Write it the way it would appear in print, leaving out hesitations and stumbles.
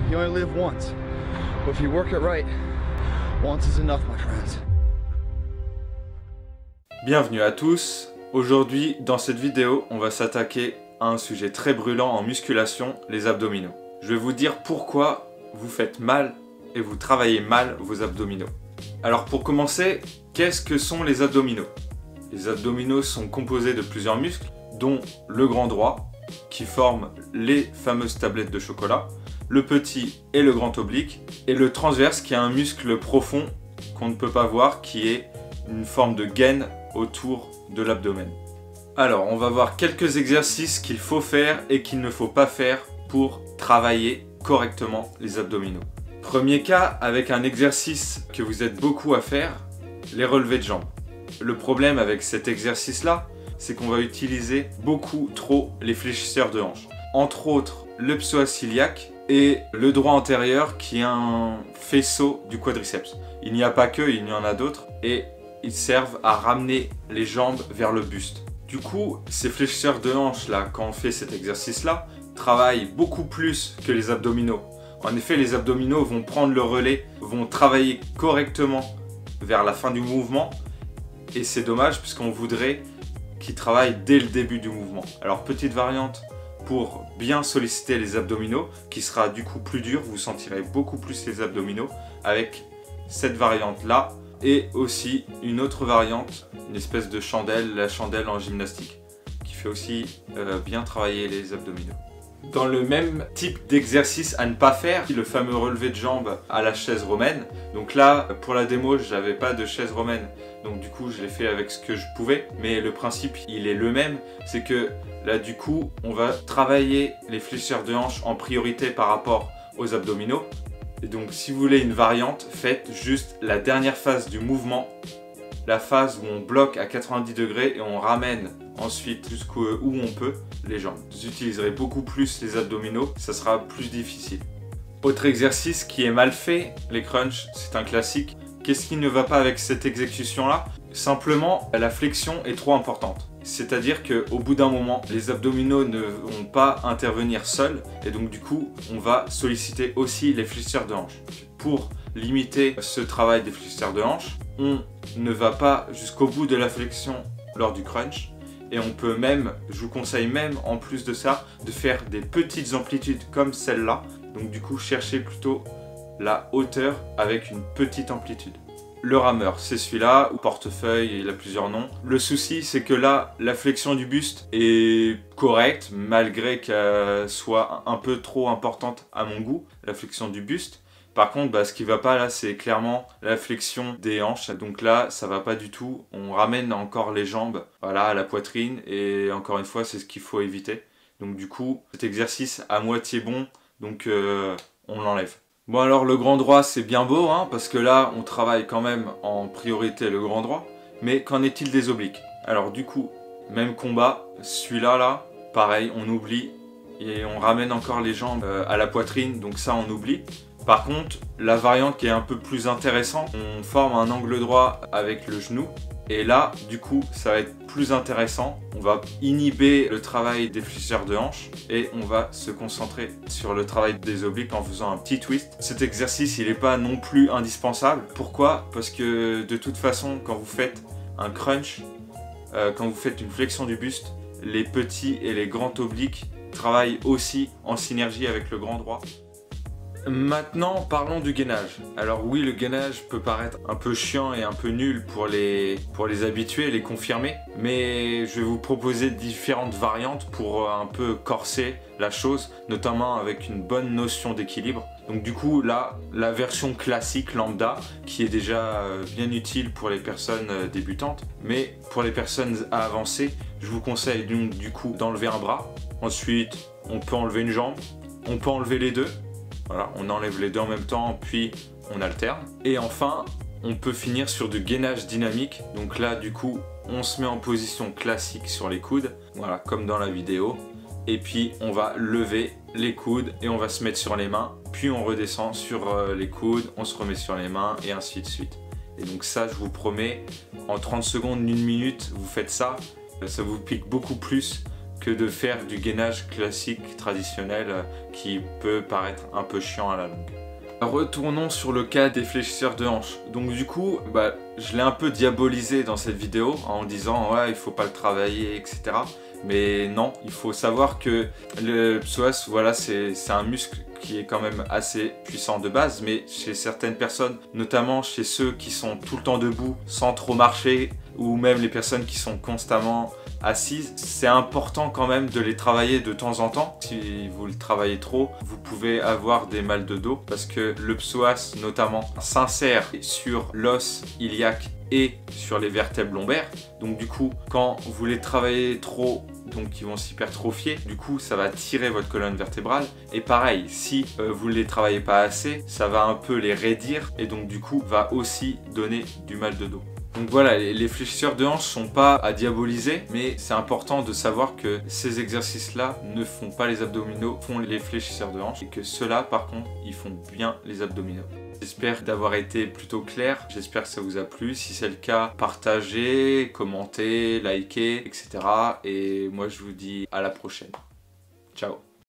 You only live once. But if you work it right, once is enough, my friends. Bienvenue à tous. Aujourd'hui, dans cette vidéo, on va s'attaquer à un sujet très brûlant en musculation, les abdominaux. Je vais vous dire pourquoi vous faites mal et vous travaillez mal vos abdominaux. Alors pour commencer, qu'est-ce que sont les abdominaux? Les abdominaux sont composés de plusieurs muscles, dont le grand droit, qui forme les fameuses tablettes de chocolat, le petit et le grand oblique, et le transverse qui est un muscle profond qu'on ne peut pas voir, qui est une forme de gaine autour de l'abdomen. Alors, on va voir quelques exercices qu'il faut faire et qu'il ne faut pas faire pour travailler correctement les abdominaux. Premier cas, avec un exercice que vous êtes beaucoup à faire, les relevés de jambes. Le problème avec cet exercice-là, c'est qu'on va utiliser beaucoup trop les fléchisseurs de hanches. Entre autres, le psoas iliaque et le droit antérieur qui est un faisceau du quadriceps. Il n'y a pas que, il y en a d'autres et ils servent à ramener les jambes vers le buste. Du coup, ces fléchisseurs de hanches là, quand on fait cet exercice là, travaillent beaucoup plus que les abdominaux. En effet, les abdominaux vont prendre le relais, vont travailler correctement vers la fin du mouvement et c'est dommage puisqu'on voudrait qu'ils travaillent dès le début du mouvement. Alors petite variante pour bien solliciter les abdominaux qui sera du coup plus dur, vous sentirez beaucoup plus les abdominaux avec cette variante là et aussi une autre variante, une espèce de chandelle, la chandelle en gymnastique qui fait aussi bien travailler les abdominaux. Dans le même type d'exercice à ne pas faire, le fameux relevé de jambes à la chaise romaine. Donc là, pour la démo, j'avais pas de chaise romaine, donc du coup je l'ai fait avec ce que je pouvais. Mais le principe, il est le même, c'est que là du coup, on va travailler les fléchisseurs de hanches en priorité par rapport aux abdominaux. Et donc si vous voulez une variante, faites juste la dernière phase du mouvement, la phase où on bloque à 90 degrés et on ramène ensuite jusqu'où on peut les jambes. Vous utiliserez beaucoup plus les abdominaux, ça sera plus difficile. Autre exercice qui est mal fait, les crunchs, c'est un classique. Qu'est-ce qui ne va pas avec cette exécution-là? Simplement, la flexion est trop importante. C'est-à-dire qu'au bout d'un moment, les abdominaux ne vont pas intervenir seuls et donc du coup, on va solliciter aussi les fléchisseurs de hanches. Pour limiter ce travail des fléchisseurs de hanches, on ne va pas jusqu'au bout de la flexion lors du crunch et on peut même, je vous conseille même en plus de ça, de faire des petites amplitudes comme celle-là. Donc du coup, cherchez plutôt la hauteur avec une petite amplitude. Le rameur, c'est celui-là, ou portefeuille, il a plusieurs noms. Le souci, c'est que là, la flexion du buste est correcte, malgré qu'elle soit un peu trop importante à mon goût, la flexion du buste. Par contre, ce qui va pas là, c'est clairement la flexion des hanches. Donc là, ça va pas du tout. On ramène encore les jambes, voilà, à la poitrine. Et encore une fois, c'est ce qu'il faut éviter. Donc du coup, cet exercice à moitié bon, donc on l'enlève. Bon alors, le grand droit, c'est bien beau, hein, parce que là, on travaille quand même en priorité le grand droit. Mais qu'en est-il des obliques? Alors du coup, même combat, celui-là, là, pareil, on oublie. Et on ramène encore les jambes à la poitrine, donc ça, on oublie. Par contre, la variante qui est un peu plus intéressante, on forme un angle droit avec le genou. Et là, du coup, ça va être plus intéressant. On va inhiber le travail des fléchisseurs de hanches et on va se concentrer sur le travail des obliques en faisant un petit twist. Cet exercice, il n'est pas non plus indispensable. Pourquoi? Parce que de toute façon, quand vous faites un crunch, quand vous faites une flexion du buste, les petits et les grands obliques travaillent aussi en synergie avec le grand droit. Maintenant, parlons du gainage. Alors oui, le gainage peut paraître un peu chiant et un peu nul pour les habitués, les confirmés, mais je vais vous proposer différentes variantes pour un peu corser la chose, notamment avec une bonne notion d'équilibre. Donc du coup, là, la version classique lambda, qui est déjà bien utile pour les personnes débutantes, mais pour les personnes avancées, je vous conseille donc du coup d'enlever un bras. Ensuite, on peut enlever une jambe, on peut enlever les deux. Voilà, on enlève les deux en même temps, puis on alterne. Et enfin, on peut finir sur du gainage dynamique. Donc là, du coup, on se met en position classique sur les coudes. Voilà, comme dans la vidéo. Et puis, on va lever les coudes et on va se mettre sur les mains. Puis, on redescend sur les coudes, on se remet sur les mains et ainsi de suite. Et donc ça, je vous promets, en 30 secondes, 1 minute, vous faites ça. Ça vous pique beaucoup plus que de faire du gainage classique, traditionnel, qui peut paraître un peu chiant à la longue. Retournons sur le cas des fléchisseurs de hanches. Donc du coup, je l'ai un peu diabolisé dans cette vidéo en disant ouais, il faut pas le travailler, etc. Mais non, il faut savoir que le psoas, voilà, c'est un muscle qui est quand même assez puissant de base, mais chez certaines personnes, notamment chez ceux qui sont tout le temps debout sans trop marcher, ou même les personnes qui sont constamment assises, c'est important quand même de les travailler de temps en temps. Si vous le travaillez trop, vous pouvez avoir des mal de dos parce que le psoas notamment s'insère sur l'os iliaque et sur les vertèbres lombaires. Donc du coup, quand vous les travaillez trop, donc ils vont s'hypertrophier, du coup ça va tirer votre colonne vertébrale. Et pareil, si vous ne les travaillez pas assez, ça va un peu les raidir et donc du coup va aussi donner du mal de dos. Donc voilà, les fléchisseurs de hanches sont pas à diaboliser, mais c'est important de savoir que ces exercices-là ne font pas les abdominaux, font les fléchisseurs de hanches, et que ceux-là, par contre, ils font bien les abdominaux. J'espère d'avoir été plutôt clair, j'espère que ça vous a plu. Si c'est le cas, partagez, commentez, likez, etc. Et moi je vous dis à la prochaine. Ciao.